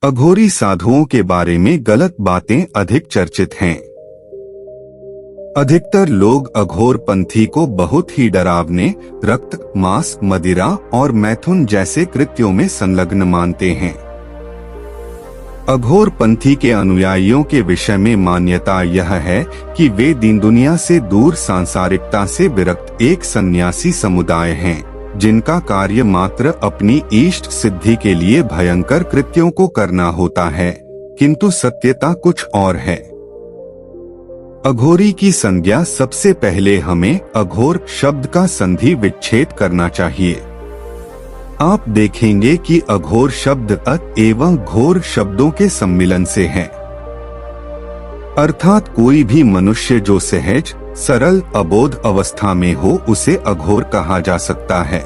अघोरी साधुओं के बारे में गलत बातें अधिक चर्चित हैं। अधिकतर लोग अघोर पंथी को बहुत ही डरावने, रक्त, मांस, मदिरा और मैथुन जैसे कृत्यों में संलग्न मानते हैं। अघोर पंथी के अनुयायियों के विषय में मान्यता यह है कि वे दीन दुनिया से दूर सांसारिकता से विरक्त एक सन्यासी समुदाय हैं, जिनका कार्य मात्र अपनी इष्ट सिद्धि के लिए भयंकर कृत्यों को करना होता है, किंतु सत्यता कुछ और है। अघोरी की संज्ञा सबसे पहले हमें अघोर शब्द का संधि विच्छेद करना चाहिए। आप देखेंगे कि अघोर शब्द अत एवं घोर शब्दों के सम्मिलन से है, अर्थात कोई भी मनुष्य जो सहज, सरल, अबोध अवस्था में हो उसे अघोर कहा जा सकता है।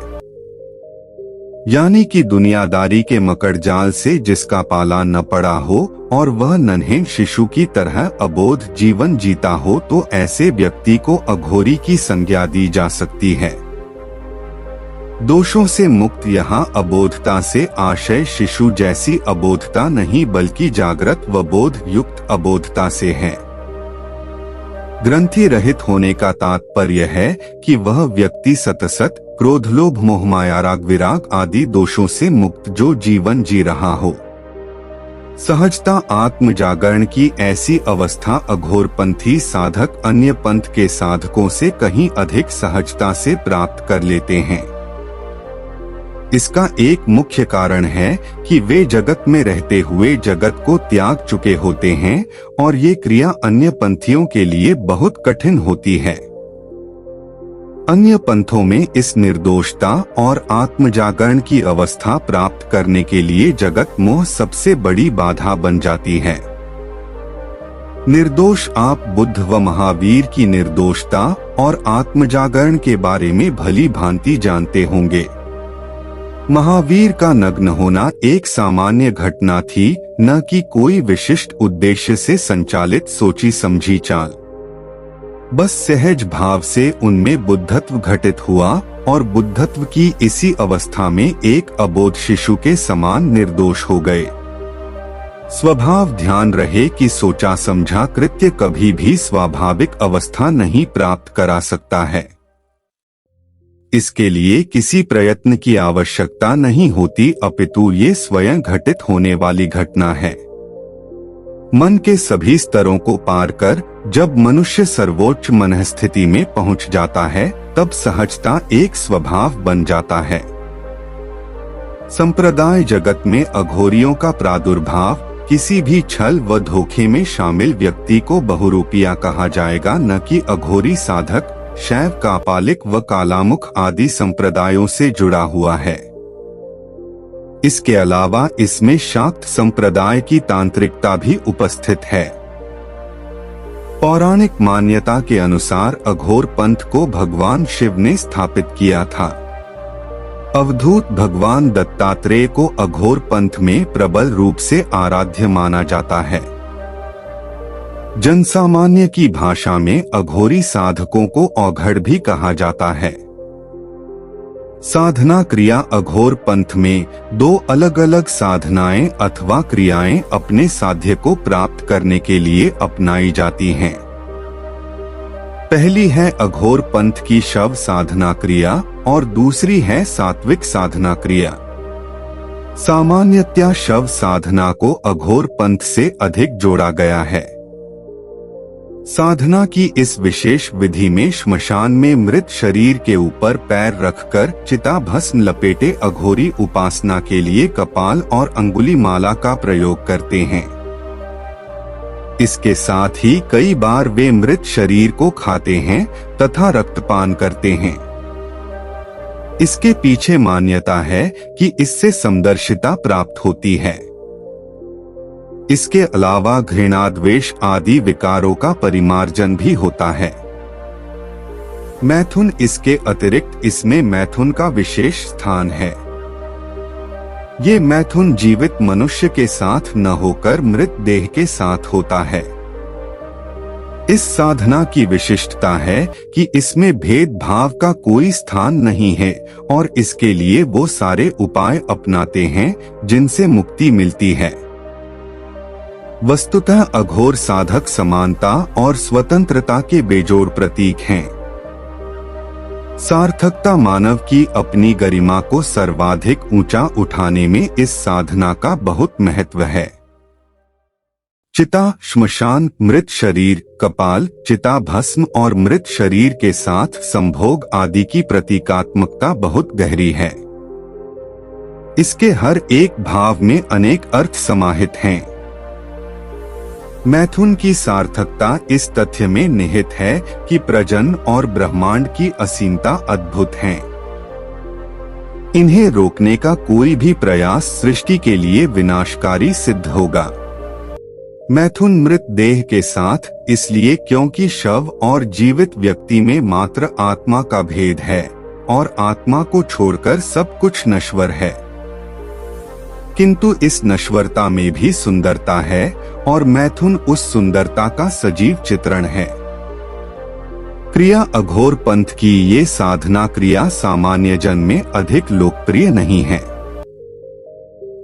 यानी कि दुनियादारी के मकड़जाल से जिसका पाला न पड़ा हो और वह नन्हे शिशु की तरह अबोध जीवन जीता हो, तो ऐसे व्यक्ति को अघोरी की संज्ञा दी जा सकती है। दोषों से मुक्त यहाँ अबोधता से आशय शिशु जैसी अबोधता नहीं, बल्कि जागृत व बोध युक्त अबोधता से है। ग्रंथि रहित होने का तात्पर्य है कि वह व्यक्ति सतसत, क्रोध, लोभ, मोह, माया, राग, विराग आदि दोषों से मुक्त जो जीवन जी रहा हो। सहजता आत्म जागरण की ऐसी अवस्था अघोरपंथी साधक अन्य पंथ के साधकों से कहीं अधिक सहजता से प्राप्त कर लेते हैं। इसका एक मुख्य कारण है कि वे जगत में रहते हुए जगत को त्याग चुके होते हैं और ये क्रिया अन्य पंथियों के लिए बहुत कठिन होती है। अन्य पंथों में इस निर्दोषता और आत्मजागरण की अवस्था प्राप्त करने के लिए जगत मोह सबसे बड़ी बाधा बन जाती है। निर्दोष आप बुद्ध व महावीर की निर्दोषता और आत्मजागरण के बारे में भली भांति जानते होंगे। महावीर का नग्न होना एक सामान्य घटना थी, न कि कोई विशिष्ट उद्देश्य से संचालित सोची समझी चाल। बस सहज भाव से उनमें बुद्धत्व घटित हुआ और बुद्धत्व की इसी अवस्था में एक अबोध शिशु के समान निर्दोष हो गए। स्वभाव ध्यान रहे कि सोचा समझा कृत्य कभी भी स्वाभाविक अवस्था नहीं प्राप्त करा सकता है। इसके लिए किसी प्रयत्न की आवश्यकता नहीं होती, अपितु ये स्वयं घटित होने वाली घटना है। मन के सभी स्तरों को पार कर जब मनुष्य सर्वोच्च मनस्थिति में पहुंच जाता है, तब सहजता एक स्वभाव बन जाता है। संप्रदाय जगत में अघोरियों का प्रादुर्भाव किसी भी छल व धोखे में शामिल व्यक्ति को बहुरूपिया कहा जाएगा, न कि अघोरी साधक शैव, कापालिक व कालामुख आदि संप्रदायों से जुड़ा हुआ है। इसके अलावा इसमें शाक्त संप्रदाय की तांत्रिकता भी उपस्थित है। पौराणिक मान्यता के अनुसार अघोर पंथ को भगवान शिव ने स्थापित किया था। अवधूत भगवान दत्तात्रेय को अघोर पंथ में प्रबल रूप से आराध्य माना जाता है। जनसामान्य की भाषा में अघोरी साधकों को औघड़ भी कहा जाता है। साधना क्रिया अघोर पंथ में दो अलग अलग साधनाएं अथवा क्रियाएं अपने साध्य को प्राप्त करने के लिए अपनाई जाती हैं। पहली है अघोर पंथ की शव साधना क्रिया और दूसरी है सात्विक साधना क्रिया। सामान्यतया शव साधना को अघोर पंथ से अधिक जोड़ा गया है। साधना की इस विशेष विधि में श्मशान में मृत शरीर के ऊपर पैर रखकर चिता भस्म लपेटे अघोरी उपासना के लिए कपाल और अंगुली माला का प्रयोग करते हैं। इसके साथ ही कई बार वे मृत शरीर को खाते हैं तथा रक्तपान करते हैं। इसके पीछे मान्यता है कि इससे समदर्शिता प्राप्त होती है। इसके अलावा घृणा, द्वेष आदि विकारों का परिमार्जन भी होता है। मैथुन इसके अतिरिक्त इसमें मैथुन का विशेष स्थान है। ये मैथुन जीवित मनुष्य के साथ न होकर मृत देह के साथ होता है। इस साधना की विशिष्टता है कि इसमें भेदभाव का कोई स्थान नहीं है और इसके लिए वो सारे उपाय अपनाते हैं जिनसे मुक्ति मिलती है। वस्तुतः अघोर साधक समानता और स्वतंत्रता के बेजोड़ प्रतीक हैं। सार्थकता मानव की अपनी गरिमा को सर्वाधिक ऊंचा उठाने में इस साधना का बहुत महत्व है। चिता, श्मशान, मृत शरीर, कपाल, चिता भस्म और मृत शरीर के साथ संभोग आदि की प्रतीकात्मकता बहुत गहरी है। इसके हर एक भाव में अनेक अर्थ समाहित हैं। मैथुन की सार्थकता इस तथ्य में निहित है कि प्रजनन और ब्रह्मांड की असीमता अद्भुत है। इन्हें रोकने का कोई भी प्रयास सृष्टि के लिए विनाशकारी सिद्ध होगा। मैथुन मृत देह के साथ इसलिए क्योंकि शव और जीवित व्यक्ति में मात्र आत्मा का भेद है और आत्मा को छोड़कर सब कुछ नश्वर है। किंतु इस नश्वरता में भी सुंदरता है और मैथुन उस सुंदरता का सजीव चित्रण है। क्रिया अघोर पंथ की ये साधना क्रिया सामान्य जन में अधिक लोकप्रिय नहीं है।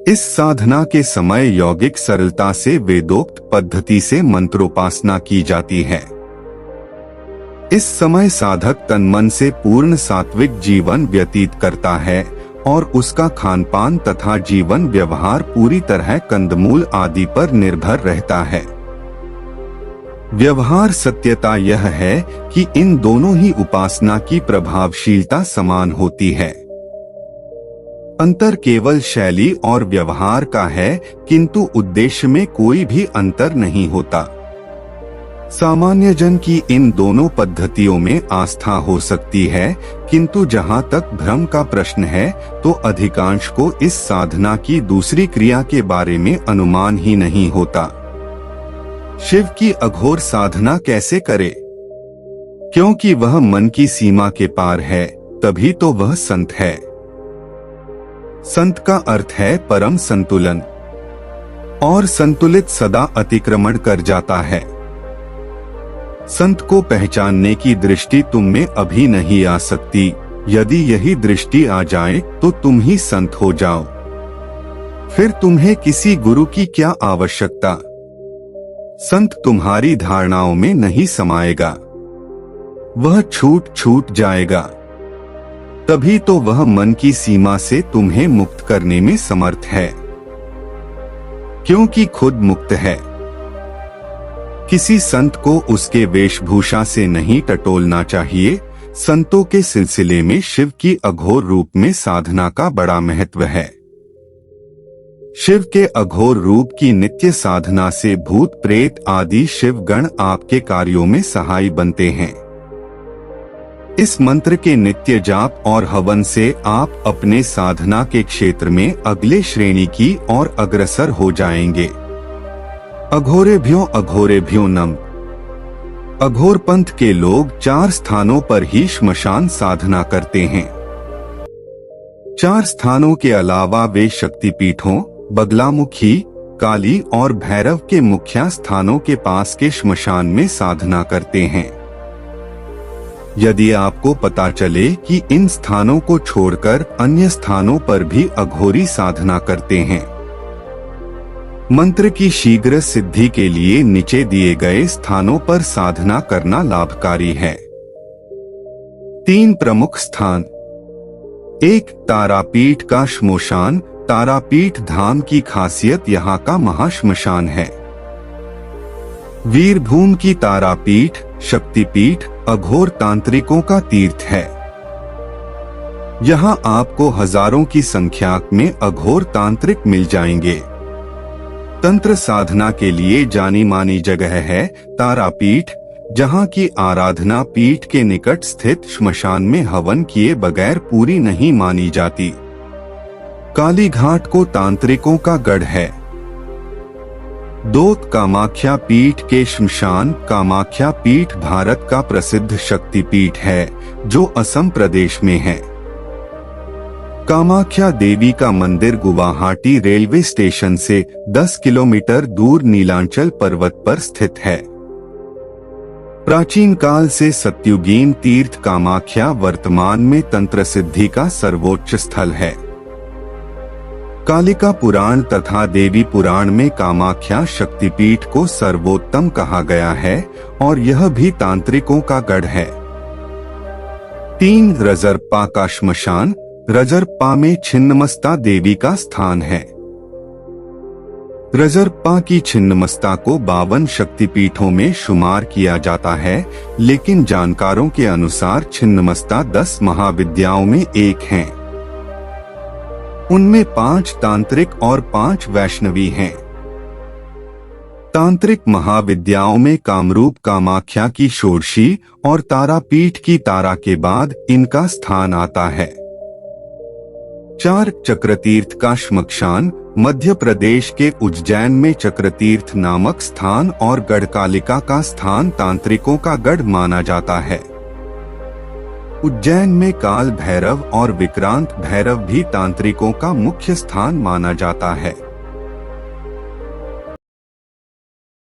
इस साधना के समय यौगिक सरलता से वेदोक्त पद्धति से मंत्रोपासना की जाती है। इस समय साधक तन मन से पूर्ण सात्विक जीवन व्यतीत करता है और उसका खानपान तथा जीवन व्यवहार पूरी तरह कंदमूल आदि पर निर्भर रहता है। व्यवहार सत्यता यह है कि इन दोनों ही उपासना की प्रभावशीलता समान होती है। अंतर केवल शैली और व्यवहार का है, किंतु उद्देश्य में कोई भी अंतर नहीं होता। सामान्य जन की इन दोनों पद्धतियों में आस्था हो सकती है, किंतु जहाँ तक भ्रम का प्रश्न है तो अधिकांश को इस साधना की दूसरी क्रिया के बारे में अनुमान ही नहीं होता। शिव की अघोर साधना कैसे करे? क्योंकि वह मन की सीमा के पार है, तभी तो वह संत है। संत का अर्थ है परम संतुलन, और संतुलित सदा अतिक्रमण कर जाता है। संत को पहचानने की दृष्टि तुम में अभी नहीं आ सकती। यदि यही दृष्टि आ जाए तो तुम ही संत हो जाओ। फिर तुम्हें किसी गुरु की क्या आवश्यकता? संत तुम्हारी धारणाओं में नहीं समाएगा, वह छूट छूट जाएगा। तभी तो वह मन की सीमा से तुम्हें मुक्त करने में समर्थ है, क्योंकि खुद मुक्त है। किसी संत को उसके वेशभूषा से नहीं टटोलना चाहिए। संतों के सिलसिले में शिव की अघोर रूप में साधना का बड़ा महत्व है। शिव के अघोर रूप की नित्य साधना से भूत प्रेत आदि शिवगण आपके कार्यों में सहाय बनते हैं। इस मंत्र के नित्य जाप और हवन से आप अपने साधना के क्षेत्र में अगले श्रेणी की ओर अग्रसर हो जाएंगे। अघोरेभ्यो नम। अघोर पंथ के लोग 4 स्थानों पर ही श्मशान साधना करते हैं। 4 स्थानों के अलावा वे शक्तिपीठों, बगलामुखी, काली और भैरव के मुख्य स्थानों के पास के श्मशान में साधना करते हैं। यदि आपको पता चले कि इन स्थानों को छोड़कर अन्य स्थानों पर भी अघोरी साधना करते हैं, मंत्र की शीघ्र सिद्धि के लिए नीचे दिए गए स्थानों पर साधना करना लाभकारी है। 3 प्रमुख स्थान। 1. तारापीठ का श्मशान। तारापीठ धाम की खासियत यहाँ का महाश्मशान है। वीरभूम की तारापीठ शक्तिपीठ अघोर तांत्रिकों का तीर्थ है। यहाँ आपको हजारों की संख्या में अघोर तांत्रिक मिल जाएंगे। तंत्र साधना के लिए जानी मानी जगह है तारापीठ, जहाँ की आराधना पीठ के निकट स्थित श्मशान में हवन किए बगैर पूरी नहीं मानी जाती। काली घाट को तांत्रिकों का गढ़ है। 2. कामाख्या पीठ के श्मशान। कामाख्या पीठ भारत का प्रसिद्ध शक्तिपीठ है, जो असम प्रदेश में है। कामाख्या देवी का मंदिर गुवाहाटी रेलवे स्टेशन से 10 किलोमीटर दूर नीलांचल पर्वत पर स्थित है। प्राचीन काल से सत्युगीन तीर्थ कामाख्या वर्तमान में तंत्र सिद्धि का सर्वोच्च स्थल है। कालिका पुराण तथा देवी पुराण में कामाख्या शक्तिपीठ को सर्वोत्तम कहा गया है और यह भी तांत्रिकों का गढ़ है। 3 रजरप्पा का श्मशान। रजरप्पा में छिन्नमस्ता देवी का स्थान है। रजरप्पा की छिन्नमस्ता को 52 शक्तिपीठों में शुमार किया जाता है, लेकिन जानकारों के अनुसार छिन्नमस्ता 10 महाविद्याओं में एक हैं। उनमें 5 तांत्रिक और 5 वैष्णवी हैं। तांत्रिक महाविद्याओं में कामरूप कामाख्या की षोडशी और तारापीठ की तारा के बाद इनका स्थान आता है। 4 चक्रतीर्थ का श्मशान। मध्य प्रदेश के उज्जैन में चक्रतीर्थ नामक स्थान और गढ़कालिका का स्थान तांत्रिकों का गढ़ माना जाता है। उज्जैन में काल भैरव और विक्रांत भैरव भी तांत्रिकों का मुख्य स्थान माना जाता है।